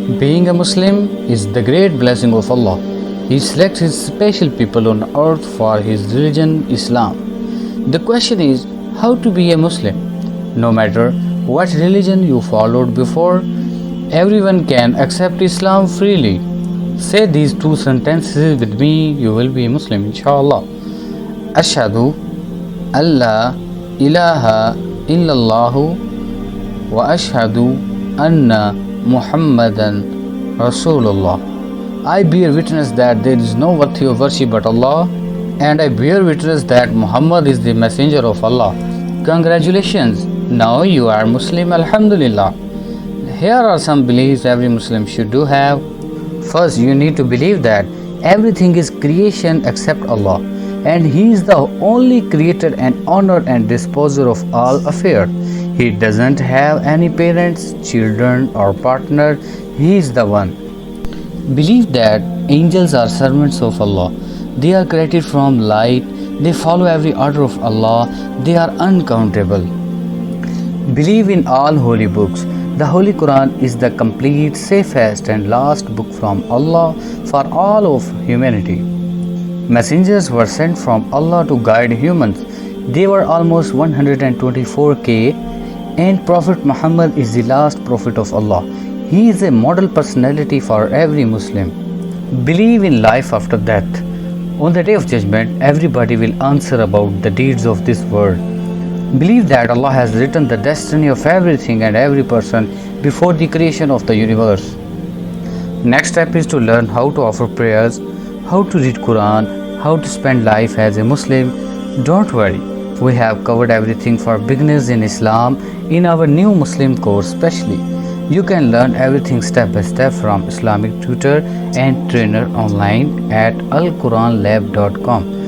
Being a Muslim is the great blessing of Allah. He selects His special people on earth for His religion, Islam. The question is, how to be a Muslim? No matter what religion you followed before, everyone can accept Islam freely. Say these two sentences with me, you will be a Muslim, inshallah. Ashhadu alla ilaha illallah wa ashhadu anna Muhammadan Rasulullah. I bear witness that there is no worthy of worship but Allah, and I bear witness that Muhammad is the messenger of Allah. Congratulations, now you are Muslim, Alhamdulillah. Here are some beliefs every Muslim should do have. First, you need to believe that everything is creation except Allah, and He is the only creator and owner and disposer of all affairs. He doesn't have any parents, children or partner. He is the one. Believe that angels are servants of Allah. They are created from light. They follow every order of Allah. They are uncountable. Believe in all holy books. The Holy Quran is the complete, safest and last book from Allah for all of humanity. Messengers were sent from Allah to guide humans. They were almost 124k, and Prophet Muhammad is the last prophet of Allah. He is a model personality for every Muslim. Believe in life after death. On the day of judgment, everybody will answer about the deeds of this world. Believe that Allah has written the destiny of everything and every person before the creation of the universe. Next step is to learn how to offer prayers, how to read Quran, how to spend life as a Muslim. Don't worry, we have covered everything for beginners in Islam in our new Muslim course specially. You can learn everything step by step from Islamic tutor and trainer online at alquranlab.com.